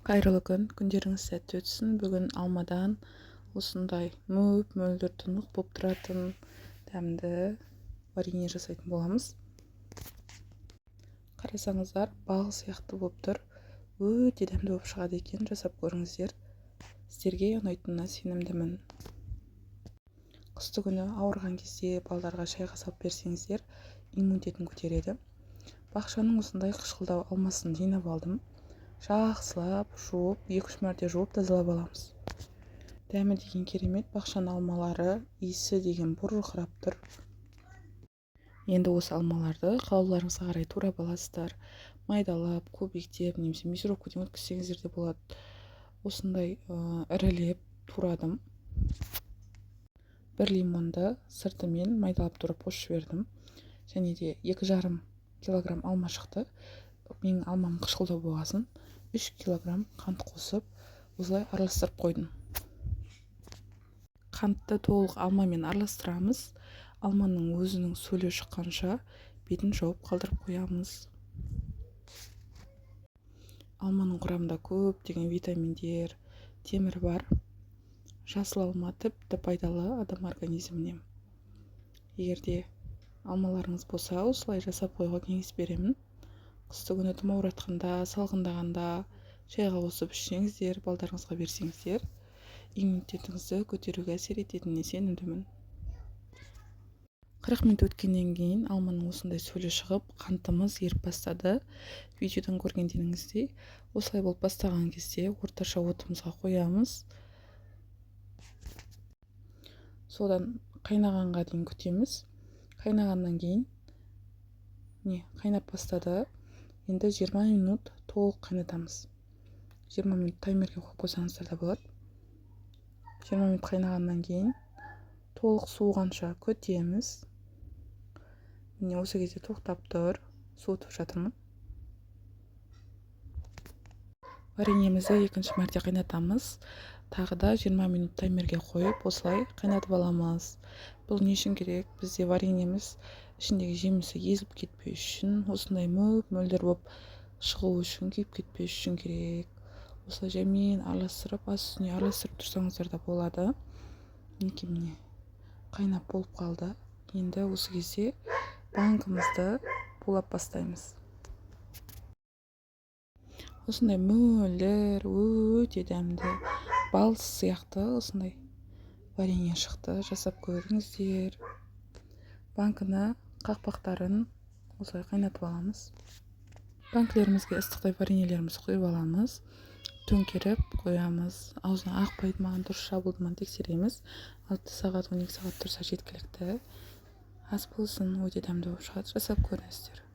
Қайырлы күн, күндеріңіз сәтті өтсін. Бүгін алмадан осындай мөп-мөлдір тұнық болып тұратын дәмді варенье жасайтын боламыз. Қарасаңыздар, бал сияқты болып тұр. Өте дәмді болып шығады екен, жасап көріңіздер. Сіздерге ұнайтынына сенімдімін. Қысты күні ауырған кезде балдарға шайға салып берсеңіздер, иммунитетін көтереді. Бақшаның осындай қышқылдау алмасын жинап алдым. Жақсылап жуып, 2-3 мәрте жуып тазалап аламыз. Дәмі деген керемет, бақшаның алмалары, иісі деген бұрқырап тұр. Енді осы алмаларды қалауларыңызға қарай турап аласыздар. Майдалап, көбіктеп, немесе мясорубкадан өткізсеңіздер де болады. Осындай ірілеп турадым. 1 лимонды сыртымен майдалап турап қосып жібердім. Және де 2,5 килограмм алма шықты. Менің алмам қышқылдау болғасын 3 килограмм қант қосып, осылай араластырып қойдым. Қантты толық алмамен араластырамыз. Алманың өзінің сөлі шыққанша бетін жауып қалдырып қоямыз. Алманың құрамында көптеген витаминдер, темір бар. Жасыл алма тіпті пайдалы адам организміне. Егерде алмаларыңыз болса, осылай жасап қоюға кеңес беремін. Қысты күні тұмауратқанда, салқындағанда шайға қосып ішсеңіздер, балдарыңызға берсеңіздер, иммунитетіңізді көтеруге әсер ететініне сенімдімін. 40 минут өткеннен кейін алманың осындай сөлі шығып, қантымыз еріп бастады. Видеодан көргендеріңіздей, осылай болып бастаған кезде орташа отымызға қоямыз. Содан қайнағанға дейін күтеміз. Қайнағаннан кейін қайнап бастады. Енді 20 минут толық қайнатамыз. 20 минут таймерге қойып қойсаңыздар да болады. 20 минут қайнағаннан кейін толық суығанша күтеміз. Міне осы кезде тоқтап тұр, суытып жатырмын. Вареньемізді екінші мәрте қайнатамыз. Тағы да 20 минут таймерге қойып, осылай қайнатып аламыз. Бұл не үшін керек? Бізде вареньеміз ішіндегі жемісі езіліп кетпеу үшін, осындай мөп-мөлдір болып шығу үшін, күйіп кетпеу үшін керек. Осылай жәймен араластырып, ас үстіне араластырып тұрсаңыздар да болады. Міне қайнап болып қалды. Енді осы кезде банкымызды булап бастаймыз. Осындай мөлдір, өте дәмді, бал сияқты осындай варенье шықты. Жасап көріңіздер. Банкіні қақпақтарын осылай қайнатып аламыз. Банкілерімізге ыстықтай вареньелерімізді құйып аламыз. Төңкеріп қоямыз. Аузына ақпайды ма, дұрыс жабылды ма тексереміз. 6 сағат, 12 сағат тұрса жеткілікті. Ас болсын, өте дәмді болып шығады. Жасап көріңіздер.